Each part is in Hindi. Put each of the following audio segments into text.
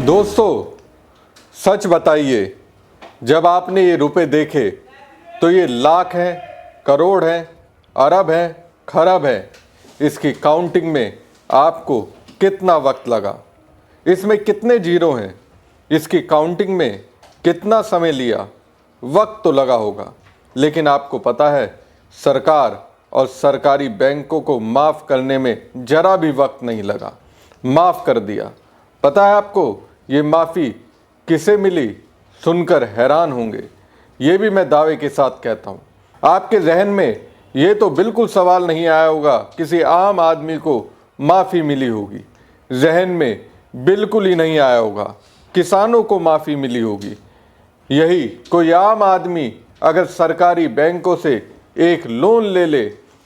दोस्तों, सच बताइए, जब आपने ये रुपए देखे तो ये लाख हैं, करोड़ हैं, अरब हैं, खरब हैं, इसकी काउंटिंग में आपको कितना वक्त लगा? इसमें कितने जीरो हैं? इसकी काउंटिंग में कितना समय लिया? वक्त तो लगा होगा, लेकिन आपको पता है, सरकार और सरकारी बैंकों को माफ़ करने में ज़रा भी वक्त नहीं लगा, माफ़ कर दिया। पता है आपको ये माफ़ी किसे मिली? सुनकर हैरान होंगे। ये भी मैं दावे के साथ कहता हूँ। आपके जहन में ये तो बिल्कुल सवाल नहीं आया होगा किसी आम आदमी को माफ़ी मिली होगी। जहन में बिल्कुल ही नहीं आया होगा किसानों को माफ़ी मिली होगी। यही कोई आम आदमी अगर सरकारी बैंकों से एक लोन ले ले,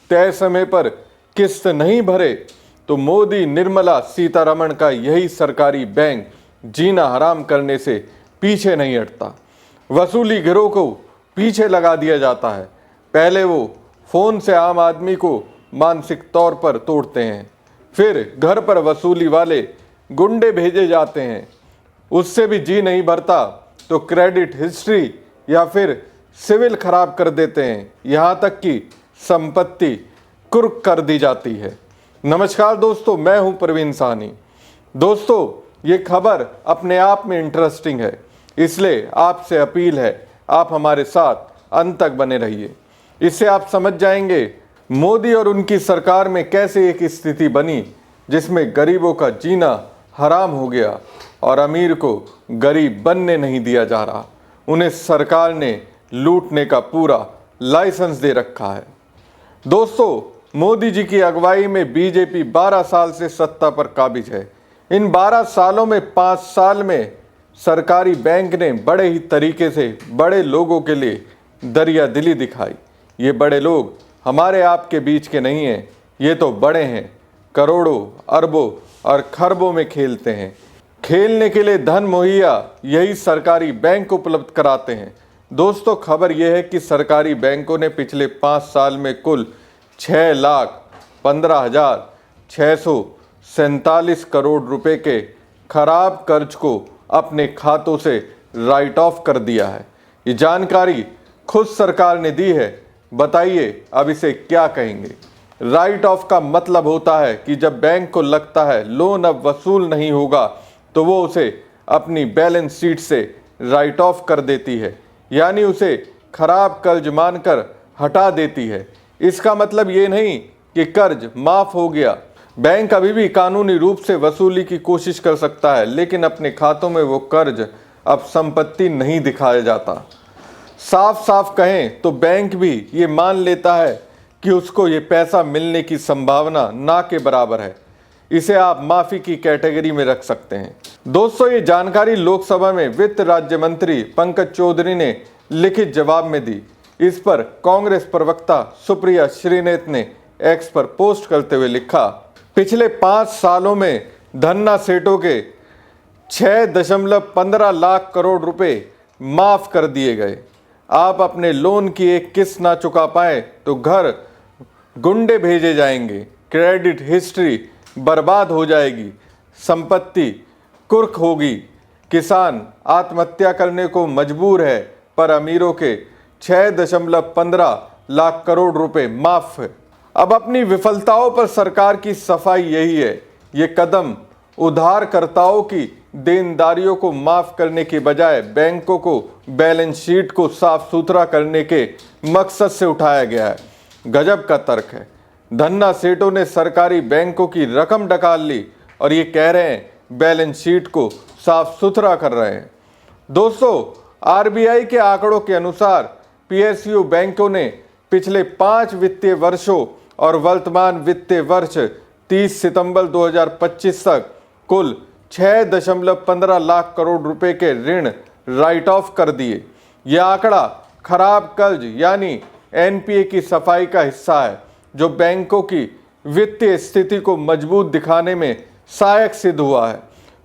तय समय पर किस्त नहीं भरे, तो मोदी निर्मला सीतारमण का यही सरकारी बैंक जीना हराम करने से पीछे नहीं हटता। वसूली गिरोह को पीछे लगा दिया जाता है। पहले वो फ़ोन से आम आदमी को मानसिक तौर पर तोड़ते हैं, फिर घर पर वसूली वाले गुंडे भेजे जाते हैं। उससे भी जी नहीं भरता तो क्रेडिट हिस्ट्री या फिर सिविल खराब कर देते हैं, यहाँ तक कि संपत्ति कुर्क कर दी जाती है। नमस्कार दोस्तों, मैं हूं प्रवीण साहनी। दोस्तों, ये खबर अपने आप में इंटरेस्टिंग है, इसलिए आपसे अपील है आप हमारे साथ अंत तक बने रहिए। इससे आप समझ जाएंगे मोदी और उनकी सरकार में कैसे एक स्थिति बनी जिसमें गरीबों का जीना हराम हो गया और अमीर को गरीब बनने नहीं दिया जा रहा। उन्हें सरकार ने लूटने का पूरा लाइसेंस दे रखा है। दोस्तों, मोदी जी की अगुवाई में बीजेपी 12 साल से सत्ता पर काबिज है। इन 12 सालों में 5 साल में सरकारी बैंक ने बड़े ही तरीके से बड़े लोगों के लिए दरिया दिली दिखाई। ये बड़े लोग हमारे आपके बीच के नहीं हैं, ये तो बड़े हैं, करोड़ों, अरबों और खरबों में खेलते हैं। खेलने के लिए धन मुहैया यही सरकारी बैंक उपलब्ध कराते हैं। दोस्तों, खबर यह है कि सरकारी बैंकों ने पिछले 5 साल में कुल 6,15,647 करोड़ रुपए के खराब कर्ज को अपने खातों से राइट ऑफ कर दिया है। ये जानकारी खुद सरकार ने दी है। बताइए अब इसे क्या कहेंगे? राइट ऑफ का मतलब होता है कि जब बैंक को लगता है लोन अब वसूल नहीं होगा तो वो उसे अपनी बैलेंस शीट से राइट ऑफ कर देती है, यानी उसे खराब कर्ज मानकर हटा देती है। इसका मतलब ये नहीं कि कर्ज माफ हो गया। बैंक अभी भी कानूनी रूप से वसूली की कोशिश कर सकता है, लेकिन अपने खातों में वो कर्ज अब संपत्ति नहीं दिखाया जाता। साफ साफ कहें तो बैंक भी ये मान लेता है कि उसको ये पैसा मिलने की संभावना ना के बराबर है। इसे आप माफी की कैटेगरी में रख सकते हैं। दोस्तों, ये जानकारी लोकसभा में वित्त राज्य मंत्री पंकज चौधरी ने लिखित जवाब में दी। इस पर कांग्रेस प्रवक्ता सुप्रिया श्रीनेत ने एक्स पर पोस्ट करते हुए लिखा, पिछले 5 सालों में धन्ना सेठों के 6.15 लाख करोड़ रुपए माफ कर दिए गए। आप अपने लोन की एक किस्त ना चुका पाए तो घर गुंडे भेजे जाएंगे, क्रेडिट हिस्ट्री बर्बाद हो जाएगी, संपत्ति कुर्क होगी, किसान आत्महत्या करने को मजबूर है, पर अमीरों के 6.15 लाख करोड़ रुपए माफ है। अब अपनी विफलताओं पर सरकार की सफाई यही है। ये कदम उधारकर्ताओं की देनदारियों को माफ करने के बजाय बैंकों को बैलेंस शीट को साफ सुथरा करने के मकसद से उठाया गया है। गजब का तर्क है। धन्ना सेठों ने सरकारी बैंकों की रकम डकाल ली और ये कह रहे हैं बैलेंस शीट को साफ सुथरा कर रहे हैं। दोस्तों, आरबीआई के आंकड़ों के अनुसार पीएसयू बैंकों ने पिछले 5 वित्तीय वर्षों और वर्तमान वित्तीय वर्ष 30 सितंबर 2025 तक कुल 6.15 लाख करोड़ रुपए के ऋण राइट ऑफ कर दिए। यह आंकड़ा खराब कर्ज यानी एनपीए की सफाई का हिस्सा है, जो बैंकों की वित्तीय स्थिति को मजबूत दिखाने में सहायक सिद्ध हुआ है।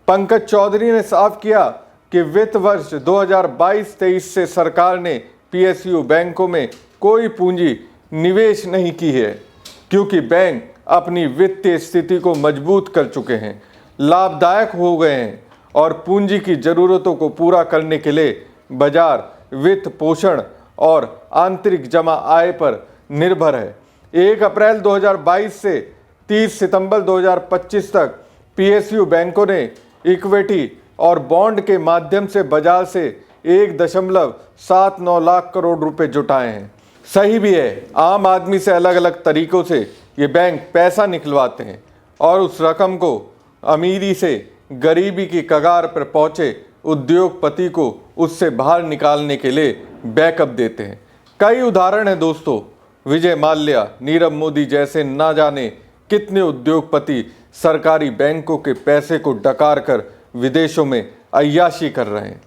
पंकज चौधरी ने साफ किया कि वित्त वर्ष 2022-23 से सरकार ने पीएसयू बैंकों में कोई पूंजी निवेश नहीं की है, क्योंकि बैंक अपनी वित्तीय स्थिति को मजबूत कर चुके हैं, लाभदायक हो गए हैं और पूंजी की जरूरतों को पूरा करने के लिए बाजार वित्त पोषण और आंतरिक जमा आय पर निर्भर है। 1 अप्रैल 2022 से 30 सितंबर 2025 तक पीएसयू बैंकों ने इक्विटी और बॉन्ड के माध्यम से बाजार से 1.79 लाख करोड़ रुपए जुटाए हैं। सही भी है, आम आदमी से अलग अलग तरीकों से ये बैंक पैसा निकलवाते हैं और उस रकम को अमीरी से गरीबी की कगार पर पहुंचे उद्योगपति को उससे बाहर निकालने के लिए बैकअप देते हैं। कई उदाहरण हैं दोस्तों, विजय माल्या, नीरव मोदी जैसे ना जाने कितने उद्योगपति सरकारी बैंकों के पैसे को डकार कर विदेशों में अय्याशी कर रहे हैं।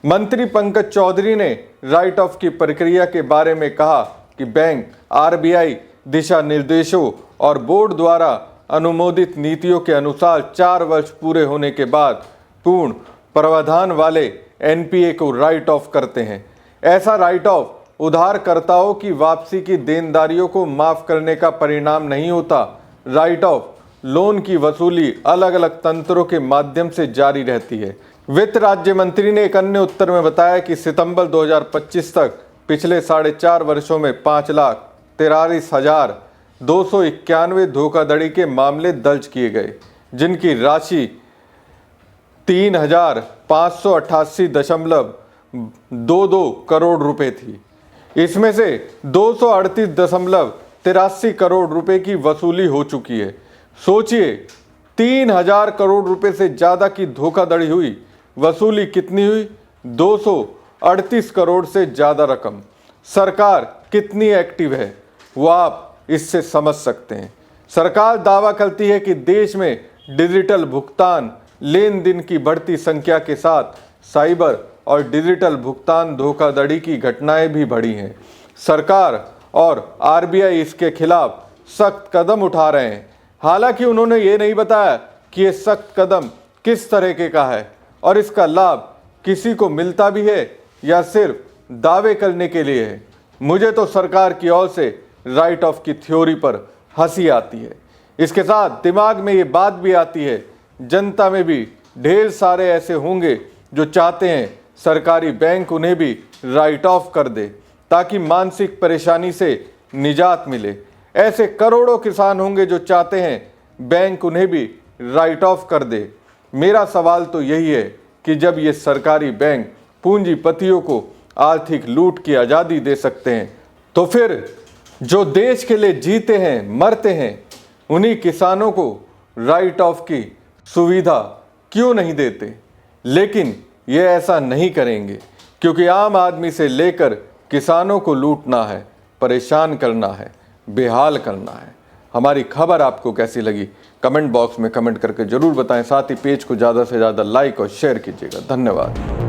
मंत्री पंकज चौधरी ने राइट ऑफ की प्रक्रिया के बारे में कहा कि बैंक आरबीआई दिशा निर्देशों और बोर्ड द्वारा अनुमोदित नीतियों के अनुसार 4 वर्ष पूरे होने के बाद पूर्ण प्रावधान वाले एनपीए को राइट ऑफ करते हैं। ऐसा राइट ऑफ उधारकर्ताओं की वापसी की देनदारियों को माफ करने का परिणाम नहीं होता। राइट ऑफ लोन की वसूली अलग अलग तंत्रों के माध्यम से जारी रहती है। वित्त राज्य मंत्री ने एक अन्य उत्तर में बताया कि सितंबर 2025 तक पिछले 4.5 वर्षों में 5,43,291 धोखाधड़ी के मामले दर्ज किए गए, जिनकी राशि 3,588.22 करोड़ रुपए थी। इसमें से 238.83 करोड़ रुपए की वसूली हो चुकी है। सोचिए, 3,000 करोड़ रुपए से ज्यादा की धोखाधड़ी हुई, वसूली कितनी हुई? 238 करोड़ से ज्यादा रकम। सरकार कितनी एक्टिव है वो आप इससे समझ सकते हैं। सरकार दावा करती है कि देश में डिजिटल भुगतान लेन देन की बढ़ती संख्या के साथ साइबर और डिजिटल भुगतान धोखाधड़ी की घटनाएं भी बढ़ी हैं। सरकार और आरबीआई इसके खिलाफ सख्त कदम उठा रहे हैं। हालांकि उन्होंने ये नहीं बताया कि ये सख्त कदम किस तरीके का है और इसका लाभ किसी को मिलता भी है या सिर्फ दावे करने के लिए है। मुझे तो सरकार की ओर से राइट ऑफ की थ्योरी पर हंसी आती है। इसके साथ दिमाग में ये बात भी आती है, जनता में भी ढेर सारे ऐसे होंगे जो चाहते हैं सरकारी बैंक उन्हें भी राइट ऑफ कर दे ताकि मानसिक परेशानी से निजात मिले। ऐसे करोड़ों किसान होंगे जो चाहते हैं बैंक उन्हें भी राइट ऑफ कर दे। मेरा सवाल तो यही है कि जब ये सरकारी बैंक पूंजीपतियों को आर्थिक लूट की आज़ादी दे सकते हैं तो फिर जो देश के लिए जीते हैं मरते हैं उन्हीं किसानों को राइट ऑफ की सुविधा क्यों नहीं देते? लेकिन ये ऐसा नहीं करेंगे क्योंकि आम आदमी से लेकर किसानों को लूटना है, परेशान करना है, बेहाल करना है। हमारी खबर आपको कैसी लगी कमेंट बॉक्स में कमेंट करके जरूर बताएं। साथ ही पेज को ज़्यादा से ज़्यादा लाइक और शेयर कीजिएगा। धन्यवाद।